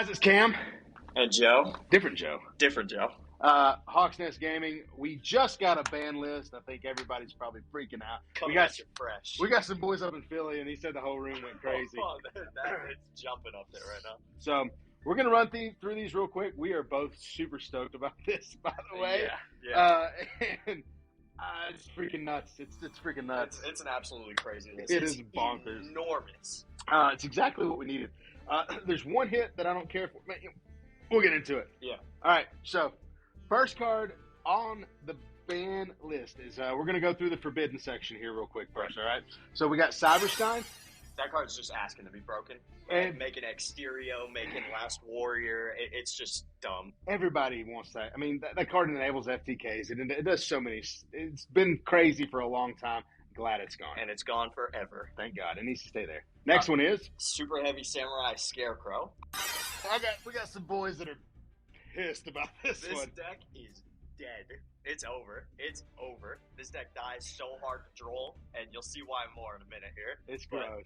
guys, it's Cam. And Joe. Different Joe. Different Joe. HawksNestGaming. We just got a ban list. I think everybody's probably freaking out. Coming at you fresh. We got some boys up in Philly, and he said the whole room went crazy. It's jumping up there right now. So we're going to run through these real quick. We are both super stoked about this, by the way. Yeah. And it's freaking nuts. It's freaking nuts. It's an absolutely crazy list. It is bonkers. Enormous. It's exactly what we needed. There's one hit that I don't care for. We'll get into it. Yeah. All right. So, first card on the ban list is we're going to go through the forbidden section here real quick first. All right. So we got Cyberstein. That card's just asking to be broken. And making Exterio, making Last Warrior. It's just dumb. Everybody wants that. I mean, that card enables FTKs. It does so many. It's been crazy for a long time. Glad it's gone. And it's gone forever. Thank God. It needs to stay there. Next one is Super Heavy Samurai Scarecrow. We got some boys that are pissed about this one. This deck is dead. It's over. It's over. This deck dies so hard to troll, and you'll see why more in a minute here. It's gross.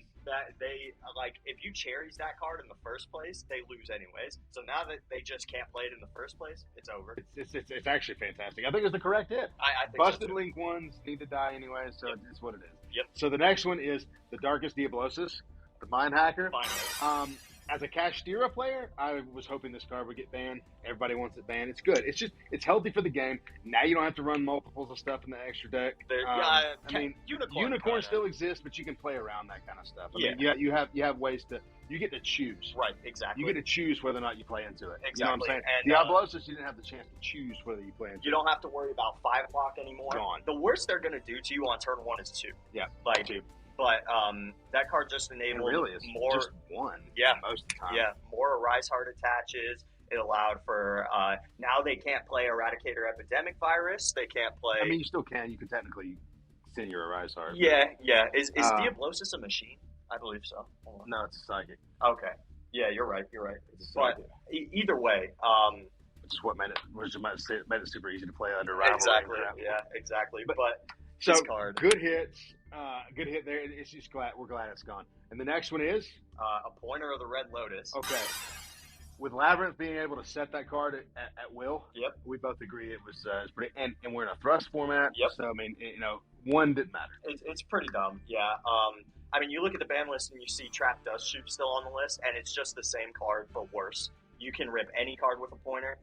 If you cherries that card in the first place, they lose anyways. So now that they just can't play it in the first place, it's over. It's actually fantastic. I think it's the correct hit. I think Busted so Link ones need to die anyway, so it's what it is. Yep. So the next one is the Darkest Diablosis, the Mind Hacker. Finally. As a Kashtira player, I was hoping this card would get banned. Everybody wants it banned. It's good. It's healthy for the game. Now you don't have to run multiples of stuff in the extra deck. Unicorn still exists, but you can play around that kind of stuff. I mean, you have ways to. You get to choose. Right, exactly. You get to choose whether or not you play into it. Exactly. You know what I'm saying? Diablosis, you didn't have the chance to choose whether you play into it. You don't have to worry about 5 o'clock anymore. Gone. The worst they're going to do to you on turn 1 is 2. Yeah, like 2. But that card just enabled more. Just 1. Yeah, most of the time. Yeah, more Arise Heart attaches. It allowed for now they can't play Eradicator Epidemic Virus. They can't play. I mean, you still can. You can technically send your Arise Heart. Yeah. Is Diablosis a machine? I believe so. No, it's a psychic. Okay. Yeah, you're right. But either way, which is what made it super easy to play under rivalry. Exactly. Yeah, exactly. But so this card, good hits. Good hit there. It's just we're glad it's gone. And the next one is a Pointer of the Red Lotus. Okay. With Labyrinth being able to set that card at will, yep, we both agree it was pretty. And we're in a thrust format, yep. So I mean, one didn't matter. It's pretty dumb, yeah. I mean, you look at the ban list and you see Trap Dust Shoot still on the list, and it's just the same card but worse. You can rip any card with a pointer.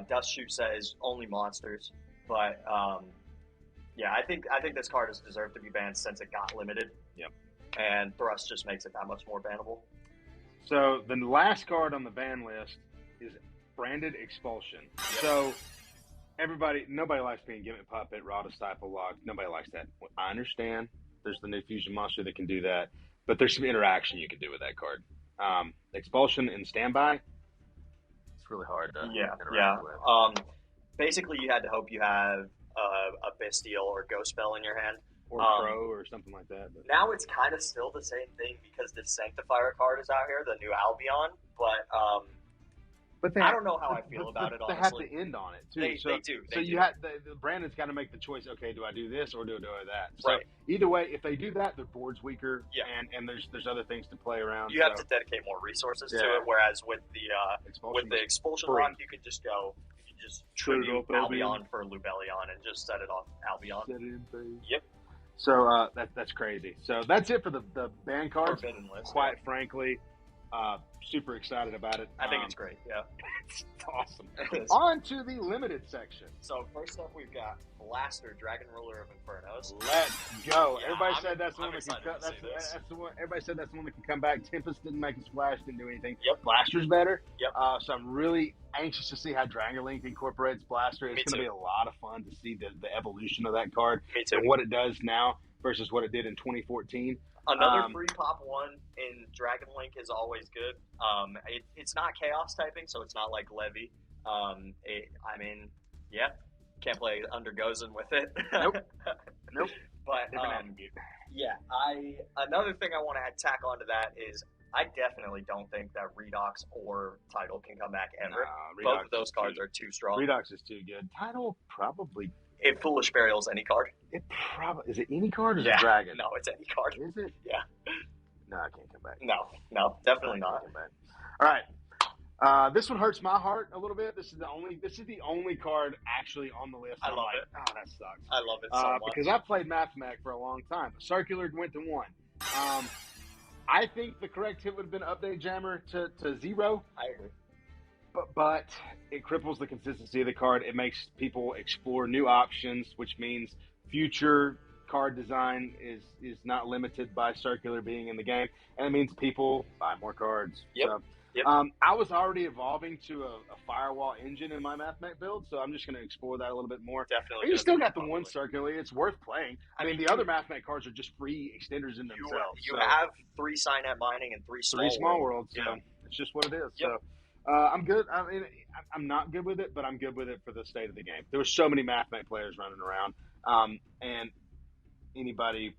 Dust Shoot says only monsters, but yeah, I think this card has deserved to be banned since it got limited. Yep. And Thrust just makes it that much more bannable. So the last card on the ban list is Branded Expulsion. Yep. So nobody likes being Gimmick Puppet, Raw Disciple Lock. Nobody likes that. I understand. There's the new Fusion Monster that can do that, but there's some interaction you can do with that card. Expulsion and Standby. It's really hard to interact with. Basically, you had to hope you have a Bestial or Ghost Spell in your hand. Or Crow or something like that. But now it's kind of still the same thing because the Sanctifier card is out here, the new Albion. But I don't know how I feel about it, honestly. They have to end on it, too. They do. Brandon's got to make the choice, okay, do I do this or do I do that? So right. Either way, if they do that, their board's weaker, yeah. and there's other things to play around. You have to dedicate more resources to it, whereas with the Expulsion Rock, you could just go, tribute Albion for Lubellion and just set it off Albion. Set it in phase. Yep. So that's crazy. So that's it for the ban cards. Forbidden list. Quite frankly, super excited about it. I think it's great. Yeah, it's awesome. On to the limited section. So first up, we've got Blaster, Dragon Ruler of Infernos. Let's go. Yeah, everybody said that's the one that can. That's the one. Everybody said that's the one that can come back. Tempest didn't make a splash, didn't do anything. Yep. Blaster's better. Yep. So I'm really anxious to see how Dragon Link incorporates Blaster. It's going to be a lot of fun to see the evolution of that card and what it does now versus what it did in 2014. Another free pop one in Dragon Link is always good. It's not chaos typing, so it's not like Levy. Can't play Under Gozen with it. Nope. But another thing I want to tack onto that is I definitely don't think that Redox or Tidal can come back ever. Both of those cards are too strong. Redox is too good. Tidal probably. If Foolish Burial's any card. It probably is it any card or is it Dragon? No, it's any card. Is it? Yeah. No, I can't come back. No, definitely not. All right. This one hurts my heart a little bit. This is the only card actually on the list. I love it. Oh, that sucks. I love it so much. Because I played Mathmech for a long time. Circular went to 1. I think the correct hit would have been Update Jammer to 0. I agree. But it cripples the consistency of the card. It makes people explore new options, which means future card design is not limited by Circular being in the game, and it means people buy more cards. Yep. So, Yep. I was already evolving to a firewall engine in my Mathmech build, so I'm just going to explore that a little bit more. Definitely. And you still got the one Circular. It's worth playing. I mean, the other Mathmech cards are just free extenders in themselves. You have 3 Signet Mining and 3 small worlds. Yeah. So it's just what it is. Yep. So I'm good. I mean, I'm not good with it, but I'm good with it for the state of the game. There were so many Mathmech players running around, and anybody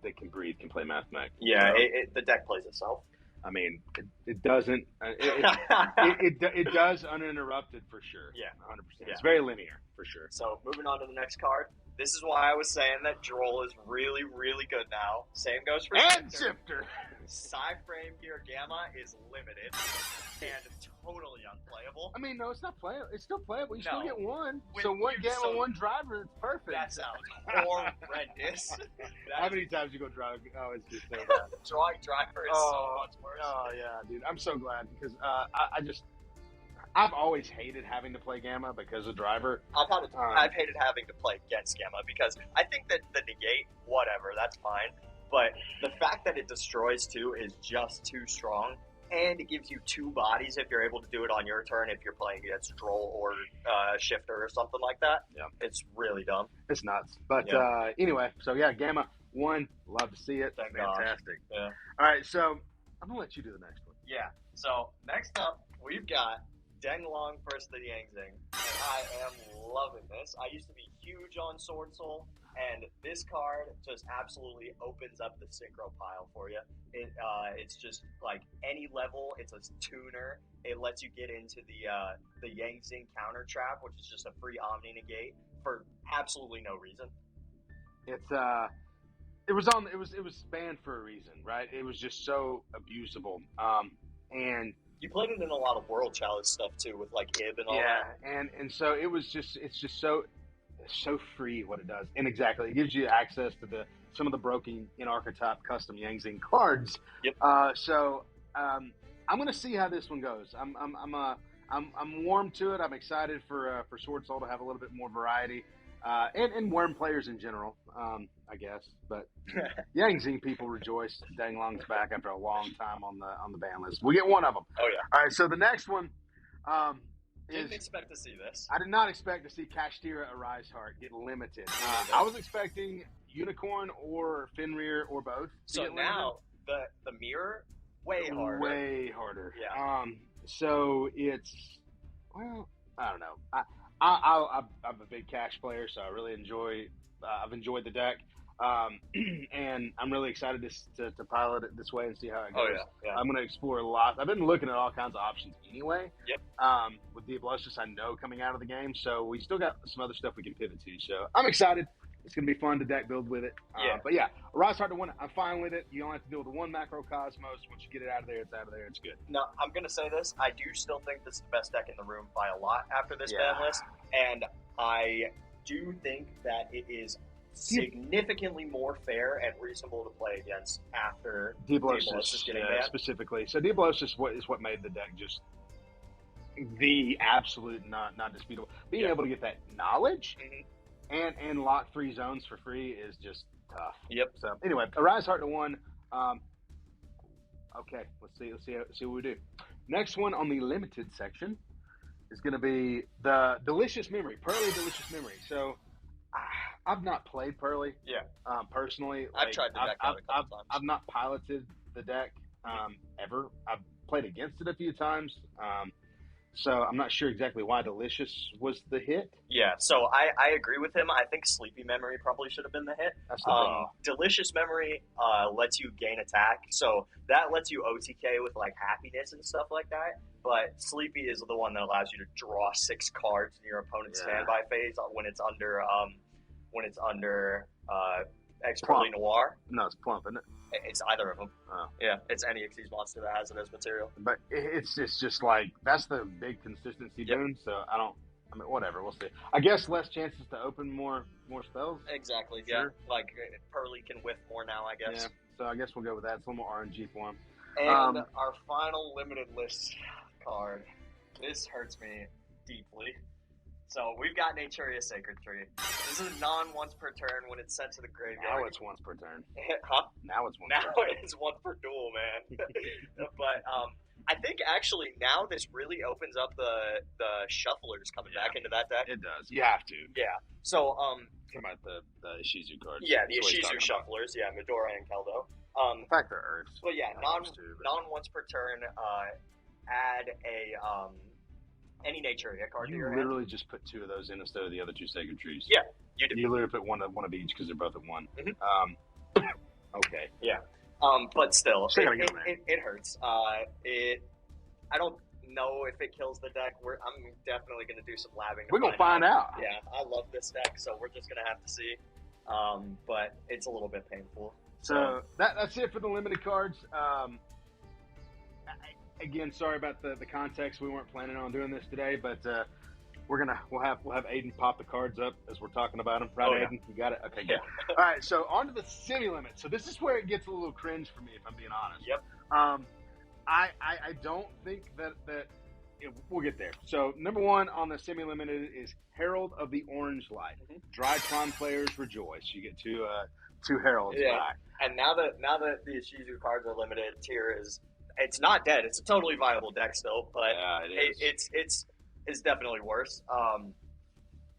that can breathe can play Mathmech. Yeah, So, the deck plays itself. I mean, it doesn't. It does uninterrupted for sure. Yeah. 100%. Yeah. It's very linear for sure. So moving on to the next card. This is why I was saying that Droll is really, really good now. Same goes for And Shifter. Shifter. Psy-Frame Gear Gamma is limited and totally unplayable. I mean, no, it's not playable. It's still playable. You still No. get one. With- So one Gamma, so- one driver. It's perfect. That sounds horrendous. How many times you go drive? Oh, it's just so bad. Drawing driver is so much worse. Oh yeah, dude. I'm so glad because I've always hated having to play Gamma because of driver. I've hated having to play against Gamma because I think that the negate, whatever, that's fine. But the fact that it destroys 2 is just too strong. And it gives you 2 bodies if you're able to do it on your turn if you're playing against Droll or Shifter or something like that. Yeah. It's really dumb. It's nuts. But Yeah. anyway, so yeah, Gamma 1. Love to see it. Thank gosh. Fantastic. Yeah. All right, so I'm going to let you do the next one. Yeah. So next up, we've got Denglong versus the Yangzing. And I am loving this. I used to be huge on Sword Soul, and this card just absolutely opens up the synchro pile for you. It's just like any level. It's a tuner. It lets you get into the Yangzing counter trap, which is just a free Omni negate for absolutely no reason. It was banned for a reason, right? It was just so abusable. And you played it in a lot of World Challenge stuff too, with like Ib and all that. and so it's just so free what it does, and exactly it gives you access to some of the broken in archetype custom Yangzing cards. Yep. So I'm gonna see how this one goes. I'm warm to it. I'm excited for Sword Soul to have a little bit more variety, and Worm players in general, I guess. But Yangzing people rejoice. Danglong's back after a long time on the ban list. We get one of them. Oh yeah. All right. So the next one. Didn't expect to see this. I did not expect to see Kashtira Arise Heart get limited. I was expecting Unicorn or Fenrir or both. So now the mirror way harder. Way harder. Yeah. So it's I don't know. I'm a big Cash player, so I really enjoy. I've enjoyed the deck. And I'm really excited to pilot it this way and see how it goes. Oh, yeah. I'm going to explore a lot. I've been looking at all kinds of options anyway. Yep. With Diablosis, I know coming out of the game, so we still got some other stuff we can pivot to. So I'm excited. It's going to be fun to deck build with it. Yeah. But yeah, Rise Hard to win. I'm fine with it. You only have to deal with the one Macrocosmos. Once you get it out of there, it's out of there. It's good. Now, I'm going to say this. I do still think this is the best deck in the room by a lot after this ban list. And I do think that it is significantly more fair and reasonable to play against after Diablosis getting banned. Specifically. So Diablosis is what made the deck just the absolute not disputable. Being able to get that knowledge and lock 3 zones for free is just tough. Yep. So anyway, Arise Heart to 1. Okay, let's see what we do. Next one on the limited section is going to be the Delicious Memory, Pearly Delicious Memory. So I've not played Pearly. Yeah. Personally, I've tried the deck out a couple times. I've not piloted the deck ever. I've played against it a few times. So I'm not sure exactly why Delicious was the hit. Yeah, so I agree with him. I think Sleepy Memory probably should have been the hit. That's the thing. Delicious Memory lets you gain attack, so that lets you OTK with like happiness and stuff like that. But Sleepy is the one that allows you to draw 6 cards in your opponent's standby phase when it's under X Plump. Pearly Noir. No, it's Plump, isn't it? It's either of them. Oh. Yeah, it's any Xyz monster that has it as material. But it's just like that's the big consistency boon. So I mean, whatever. We'll see. I guess less chances to open more spells. Exactly. Sure. Yeah. Like Pearly can whiff more now, I guess. Yeah. So I guess we'll go with that. It's a little more RNG for him. And our final limited list card. This hurts me deeply. So we've got Naturia Sacred Tree. This is a non-once per turn when it's sent to the graveyard. Now it's once per turn. Huh? Now it's once. Now per turn. it is one per duel, man. But I think actually now this really opens up the shufflers coming back into that deck. It does. You have to. Yeah. So Talking about the Ishizu cards. yeah, the That's what he's Ishizu talking about. shufflers. Yeah, Medora and Keldo. In fact, they're Earths. But yeah, I love those too, but- non once per turn. Add a any Naturia card to You your hand. literally just put 2 of those in instead of the other 2 sacred trees. Yeah, you do. You literally put one of each because they're both at 1. Mhm. Okay. But still, Still gotta get 'em in. it hurts. I don't know if it kills the deck. I'm definitely going to do some labbing. We're gonna find out. Yeah, I love this deck, so we're just going to have to see. But it's a little bit painful. So that's it for the limited cards. Again, sorry about the context. We weren't planning on doing this today, but we'll have Aiden pop the cards up as we're talking about them. Right, Oh, yeah. Aiden? You got it? Okay, good. Yeah. All right, so on to the semi limit. So this is where it gets a little cringe for me, if I'm being honest. Yep. I don't think that we'll get there. So number 1 on the semi limited is Herald of the Orange Light. Mhm. Drytron players rejoice. You get two heralds Yeah. back. And now that the Ishizu cards are limited, it's not dead. It's a totally viable deck still, but Yeah, it is. it's definitely worse.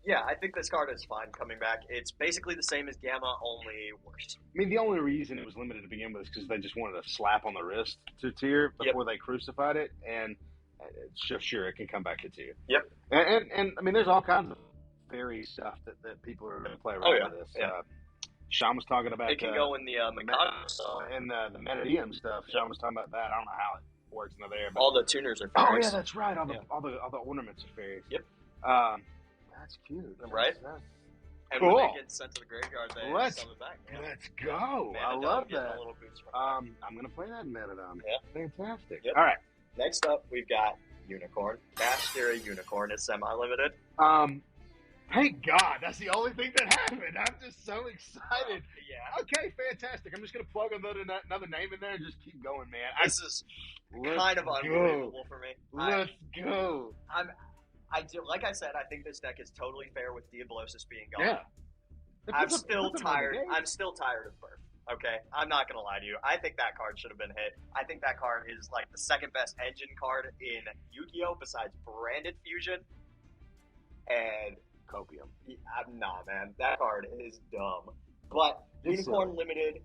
Yeah, I think this card is fine coming back. It's basically the same as Gamma, only worse. I mean, the only reason it was limited to begin with is because they just wanted a slap on the wrist to tier before they crucified it, and sure, it can come back to tier. Yep. And I mean, there's all kinds of fairy stuff that people are going to play around with this. Yeah. Sean was talking about It can go in the Mikado. and the Metadium stuff. Sean was talking about that. I don't know how it works in there. But, All the tuners are oh fairies. yeah, that's right. All the ornaments are fairies. Yep. That's cute. Right? That's And cool. when they get sent to the graveyard, they Let's- summon back. Yeah. Let's go. I Manadome love getting that. A little boost from I'm gonna play that in Metadome. Yeah. Fantastic. Yep. All right. Next up, we've got Unicorn. Castera Unicorn is semi-limited. Thank God. That's the only thing that happened. I'm just so excited. Yeah. Okay, fantastic. I'm just gonna plug another name in there and just keep going, man. This is Let's kind of go. unbelievable for me. Let's go. I do, like I said, I think this deck is totally fair with Diablosis being gone. Yeah. I'm still tired. I'm still tired of Birth. Okay, I'm not gonna lie to you. I think that card should have been hit. I think that card is like the second best engine card in Yu-Gi-Oh besides Branded Fusion. And Copium. nah, man, that card is dumb. But Unicorn limited,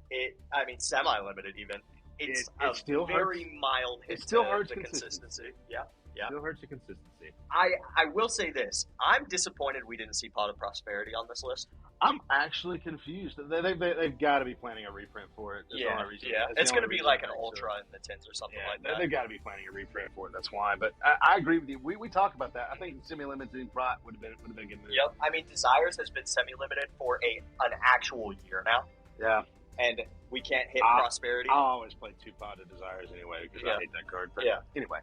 semi-limited even. It's It still very mild hit. It still to hurts the consistency. Yeah. Still hurts the consistency. I will say this. I'm disappointed we didn't see Pot of Prosperity on this list. I'm actually confused. They've got to be planning a reprint for it. That's the only reason. That's the It's going to only be reason like I an think so. Ultra in the tins or something Yeah, like that. they've got to be planning a reprint for it. That's why. But I agree with you. We talked about that. I think semi-limited Prot would have been a good move. Yep. I mean, Desires has been semi-limited for an actual year now, Yeah. and we can't hit Prosperity. I always play 2 Pot of Desires anyway because I hate that card. But Yeah. Anyway.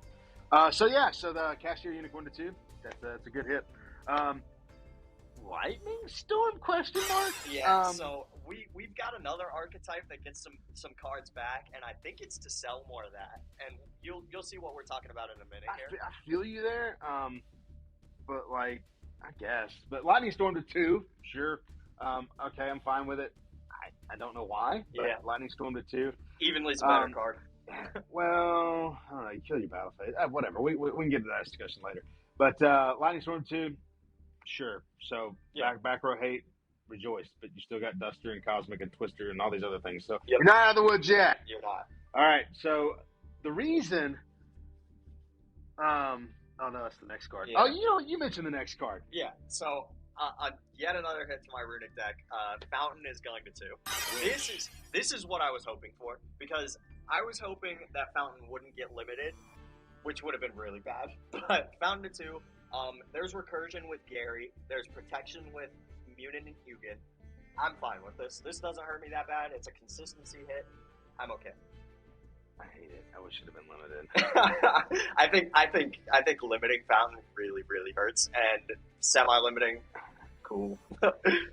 So the Cashier Unicorn to 2. That's a good hit. Lightning Storm ? Yeah. So we've got another archetype that gets some cards back, and I think it's to sell more of that. And you'll see what we're talking about in a minute here. I feel you there. But like, I guess. But Lightning Storm to 2, sure. Okay, I'm fine with it. I don't know why. But Yeah. Lightning Storm to 2. Evenly's a better card. Well, I don't know. You kill your battle phase. Whatever. We can get into that discussion later. But Lightning Storm 2, sure. So back row hate, rejoice. But you still got Duster and Cosmic and Twister and all these other things. So you're not out of the woods yet. You're not. All right. So the reason. Oh no, that's the next card. Yeah. Oh, you mentioned the next card. Yeah. So yet another hit to my runic deck. Fountain is going to 2. This is what I was hoping for, because I was hoping that Fountain wouldn't get limited, which would have been really bad. But Fountain to 2. There's recursion with Gary. There's protection with Munin and Hugin. I'm fine with this. This doesn't hurt me that bad. It's a consistency hit. I'm okay. I hate it. I wish it had been limited. I think limiting fountain really, really hurts, and semi-limiting, cool.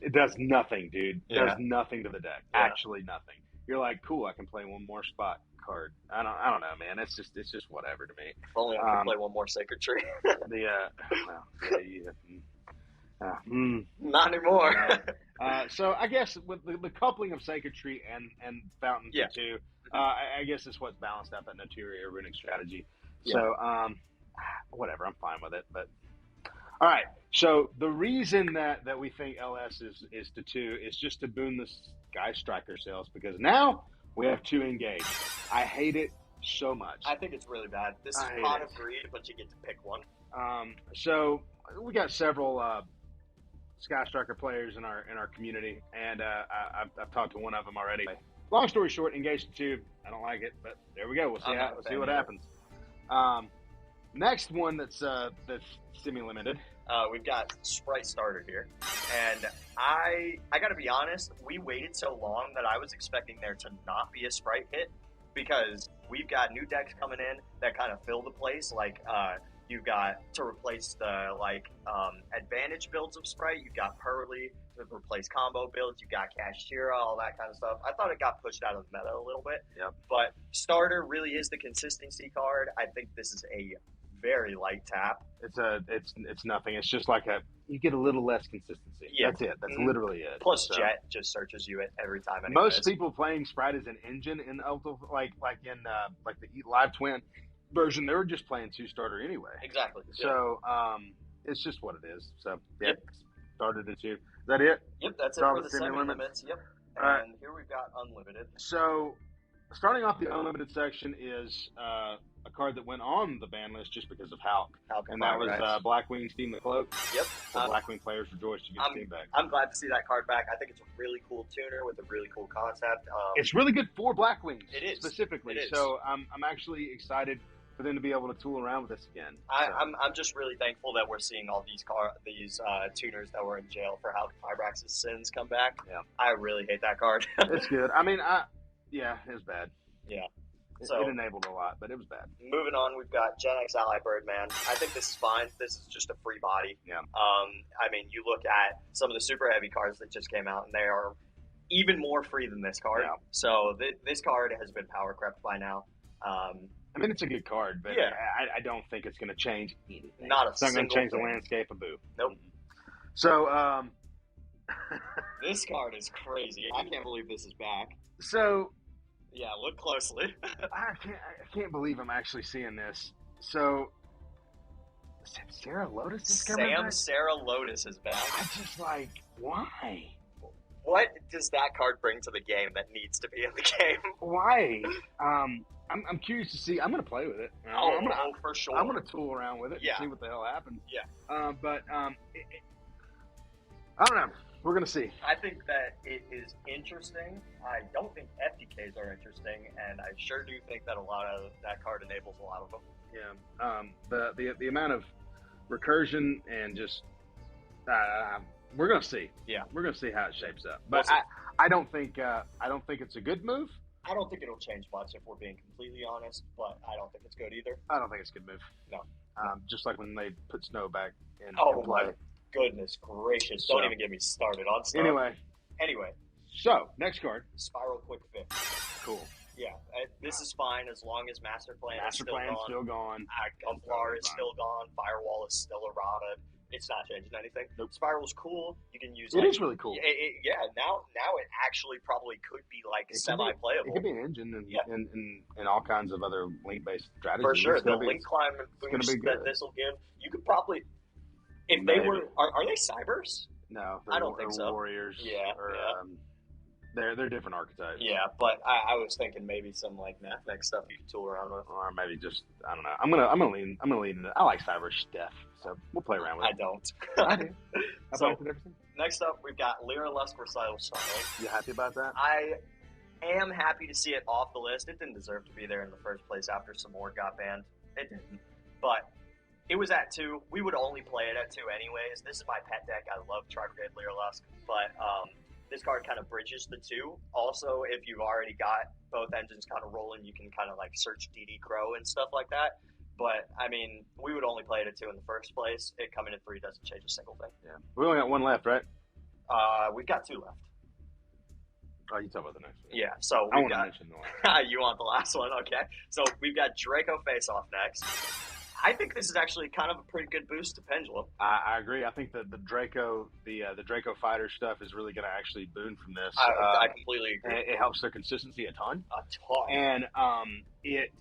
It does nothing, dude. It Yeah. does nothing to the deck. Yeah. Actually, nothing. You're like, cool. I can play one more spot card. I don't know, man. It's just whatever to me. If only I could play one more Sacred Tree. Not anymore. So I guess with the coupling of Sacred Tree and Fountain Yeah. too, I guess it's what's balanced out that Noturia runic strategy. Yeah. So whatever, I'm fine with it. But all right. So the reason that we think LS is to 2 is just to boon the Sky Striker sales, because now we have 2 engaged. I hate it so much. I think it's really bad. This is I hate Pot it. of Greed, but you get to pick one. So we got several Sky Striker players in our community, and I've talked to one of them already. Long story short, engaged to 2. I don't like it, but there we go. We'll see what happens. Next one that's semi-limited. We've got Sprite Starter here, and I got to be honest, we waited so long that I was expecting there to not be a Sprite hit, because we've got new decks coming in that kind of fill the place. Like you've got to replace the advantage builds of Sprite. You've got Pearly to replace combo builds. You've got Kashira, all that kind of stuff. I thought it got pushed out of the meta a little bit. Yep. But Starter really is the consistency card. I think this is a very light tap. It's nothing. It's just like you get a little less consistency. Yeah. That's it. That's literally it. Plus So, Jet just searches you every time. most people playing Sprite as an engine in Ultra, like in the Live Twin version, they were just playing 2 starter anyway. Exactly. So it's just what it is. So yeah, Yep. started to 2. Is that it? Yep, that's it All for the the semi-limits? semi-limits. Yep. All right. And here we've got Unlimited. So starting off the unlimited section is a card that went on the ban list just because of Hulk. And that was Blackwing Steam the Cloak. Yep. The Blackwing players rejoice to get Steam back. I'm glad to see that card back. I think it's a really cool tuner with a really cool concept. It's really good for Blackwings. It is. Specifically. It is. So I'm actually excited for them to be able to tool around with this again. I'm just really thankful that we're seeing all these tuners that were in jail for Hulk Fibrax's sins come back. Yeah. I really hate that card. It's good. I mean, it was bad. Yeah. It enabled a lot, but it was bad. Moving on, we've got Gen X Ally Birdman. I think this is fine. This is just a free body. Yeah. I mean, you look at some of the super heavy cards that just came out, and they are even more free than this card. Yeah. So this card has been power crept by now. I mean, it's a good card, but Yeah. I don't think it's going to change anything. Not a It's not going to single change the thing. landscape of Boo. Nope. So, This card is crazy. I can't believe this is back. so Yeah, look closely. I can't believe I'm actually seeing this. So, Sarah Lotus is coming back? Sarah Lotus is back. I just why? What does that card bring to the game that needs to be in the game? Why? I'm curious to see. I'm going to play with it. For sure. I'm going to tool around with it Yeah. and see what the hell happens. Yeah. But I don't know. We're going to see. I think that it is interesting. I don't think FDKs are interesting, and I sure do think that a lot of that card enables a lot of them. Yeah. The amount of recursion and just we're going to see. Yeah. We're going to see how it shapes up. But We'll see. I don't think it's a good move. I don't think it'll change much if we're being completely honest, but I don't think it's good either. I don't think it's a good move. No. Just like when they put Snow back in Oh play. my goodness gracious! So- Don't even get me started on stuff. Anyway, so next card. Spiral Quick Fix. Cool. Yeah, this is fine as long as Master Plan is Master still Plan's gone. still gone. Gunplar is Fine. still gone. Firewall is still errata. It's not changing anything. Nope. Spiral's cool. You can use It is really cool. Now it actually probably could be like It could be- semi-playable. It could be an engine and, Yeah. and all kinds of other link-based strategies. For sure. It's The gonna be- link climb gonna boost be that good. this will give, you could probably, if they Maybe. were, are they cybers? No, I don't they're think so. Warriors. Yeah, Or, yeah. they're different archetypes. Yeah, but I was thinking maybe some like Mathmech stuff you could tool around with. Or maybe just I don't know. I'm gonna lean into it. I like cyber stuff, so we'll play around with I it. don't. I do. I So- played with everything. Next up, we've got Lyra Lusk Recital Starlight. You happy about that? I am happy to see it off the list. It didn't deserve to be there in the first place after some more got banned. It didn't. But it was at 2. We would only play it at 2 anyways. This is my pet deck. I love Tribrigade Lyra Lusk. But this card kind of bridges the two. Also, if you've already got both engines kind of rolling, you can kind of like search DD Crow and stuff like that. But I mean, we would only play it at 2 in the first place. It coming at 3 doesn't change a single thing. Yeah, we only got one left, right? We've got 2 left. Oh, you talk about the next one. Yeah, so I want to mention the one. You want the last one? Okay. So we've got Draco Face Off next. I think this is actually kind of a pretty good boost to Pendulum. I agree. I think that the Draco fighter stuff is really going to actually boon from this. I completely agree. It helps their consistency a ton. A ton. And it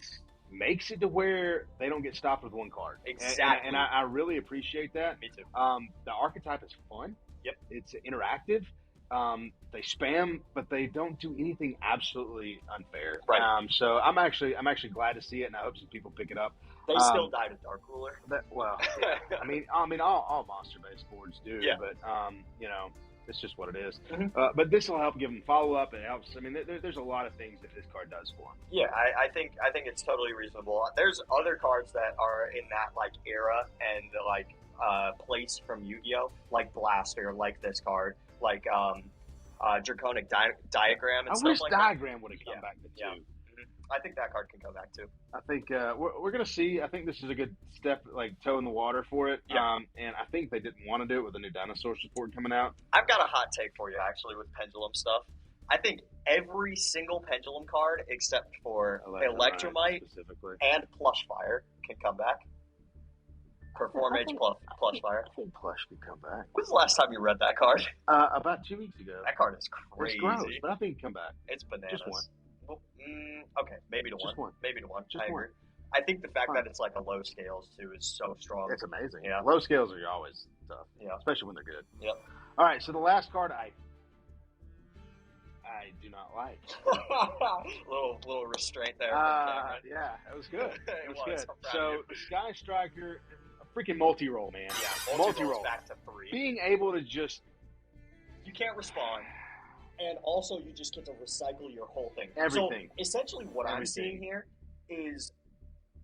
makes it to where they don't get stopped with one card. Exactly. And I really appreciate that. Me too. The archetype is fun. Yep. It's interactive. They spam, but they don't do anything absolutely unfair. Right. So I'm actually glad to see it, and I hope some people pick it up. They still died at Dark Ruler. Yeah. I mean, all monster-based boards do, yeah. But it's just what it is. Mm-hmm. But this will help give them follow-up. It helps. I mean, there's a lot of things that this card does for them. Yeah, I think it's totally reasonable. There's other cards that are in that like era and like place from Yu-Gi-Oh, like Blaster, like this card, like Draconic Diagram and I stuff wish like Diagram would have come back to 2. Yeah. I think that card can come back too. I think we're going to see. I think this is a good step, like toe in the water for it. Yeah. And I think they didn't want to do it with the new dinosaur support coming out. I've got a hot take for you actually with Pendulum stuff. I think every single Pendulum card except for Electromite specifically and Plush Fire can come back. Perform Age Plush Fire. I think Plush could come back. When's the last time you read that card? About 2 weeks ago. That card is crazy. It's gross, but I think it can come back. It's bananas. Just one. Well, okay, maybe to Just one. Maybe to one. Just I agree. one. I think the fact that it's like a low scales too is so strong. It's amazing. Yeah. Low scales are always tough. Yeah. Especially when they're good. Yep. All right, so the last card I do not like. little restraint there. Yeah, it was good. It was good. So Sky Striker, a freaking multi-roll, man. Yeah, multi-roll back to 3. Being able to just you can't respond, and also you just get to recycle your whole thing. Everything. So essentially, what I'm seeing here is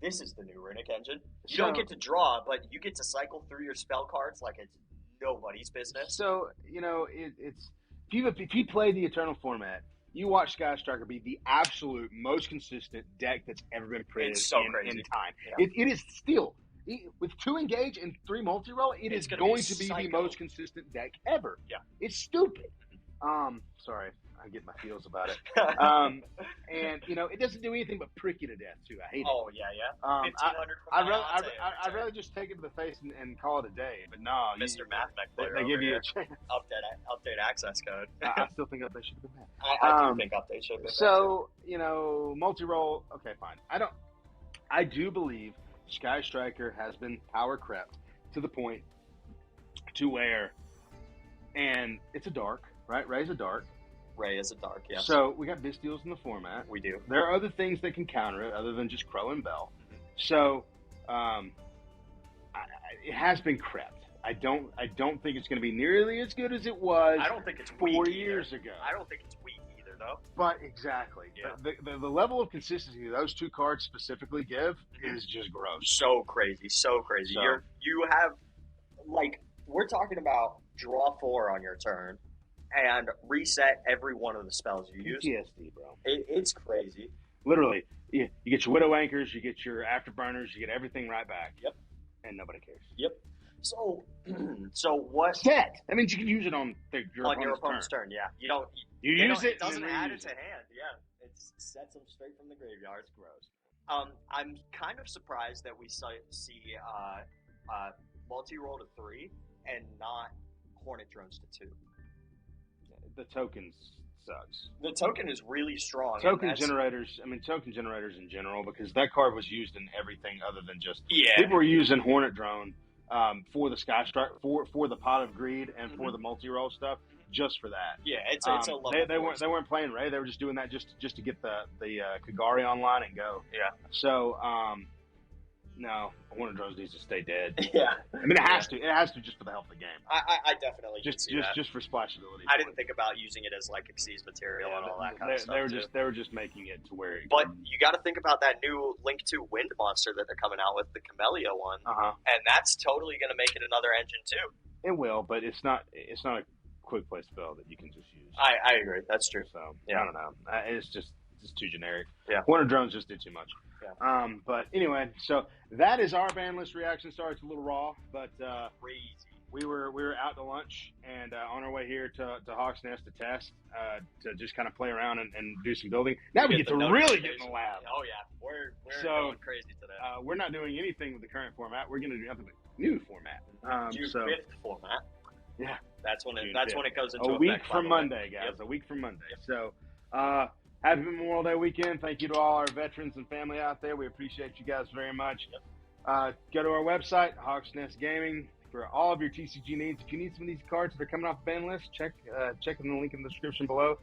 this is the new Runic engine. You So- don't get to draw, but you get to cycle through your spell cards like it's nobody's business. So it's if you play the Eternal format, you watch Sky Striker be the absolute most consistent deck that's ever been printed It's so in crazy. time. Yeah. It is still with 2 engage and 3 multi-roll. It's going to be the psycho. most consistent deck ever. Yeah. It's stupid. Sorry, I get my feels about it. And it doesn't do anything but prick you to death too. I hate it. Oh yeah. 1500. I'd rather just take it to the face and call it a day. But no, Mr. Mathmech player. they give you here. a chance. Update access code. I still think they should have been that. I do think update should have been So multi-roll. Okay, fine. I do believe Sky Striker has been power crept to the point to where, and it's a dark, right? Ray's a dark. Ray is a dark, yes. So we got Bystials in the format. We do. There are other things that can counter it other than just Crow and Bell. So it has been crept. I don't think it's going to be nearly as good as it was. I don't think it's 4 years ago. I don't think it's weak either, though. But exactly, Yeah. the level of consistency those 2 cards specifically give is just gross. So crazy. So- You have like we're talking about draw 4 on your turn and reset every one of the spells you use. PTSD, bro. It's crazy. Literally, you get your Widow Anchors, you get your Afterburners, you get everything right back. Yep. And nobody cares. Yep. So what? Set. That means you can use it on your opponent's turn. Yeah. You don't. You use it. It doesn't and then add reuse it to hand. Yeah. It sets them straight from the graveyard. It's gross. I'm kind of surprised that we see multi-roll to 3 and not Hornet drones to 2. The tokens sucks. The token is really strong. Token generators in general, because that card was used in everything other than just. Yeah. People were using Hornet Drone for the Sky Strike, for the Pot of Greed, and for the multi-roll stuff, just for that. Yeah, it's a level. They weren't playing Ray. They were just doing that just to get the Kagari online and go. Yeah. So no, Hornet Drones needs to stay dead. Yeah. I mean, it has to. It has to just for the health of the game. I definitely Just for splashability. I didn't think about using it as like Xyz material and all that kind of stuff. They were just making it to where. But you got to think about that new Link 2 Wind monster that they're coming out with, the Camellia one, and that's totally going to make it another engine too. It will, but it's not a quick place spell that you can just use. I agree. That's true. So Yeah. I don't know. It's just too generic. Yeah. Horner drones just do too much. Yeah. But anyway, so that is our ban list reaction. Sorry, it's a little raw, but Crazy. we were out to lunch and on our way here to Hawks Nest to test, to just kind of play around and do some building. Now we get to really get in the lab. Oh yeah, we're going crazy today. We're not doing anything with the current format. We're going to do nothing but new format. June 5th format. Yeah, that's when June it goes into a week effect, from Monday, guys. Yep. A week from Monday. So, happy Memorial Day weekend. Thank you to all our veterans and family out there. We appreciate you guys very much. Yep. Go to our website, HawksNestGaming, for all of your TCG needs. If you need some of these cards that are coming off the ban list, check in the link in the description below.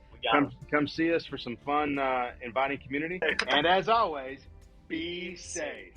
Come see us for some fun, inviting community. And as always, be safe.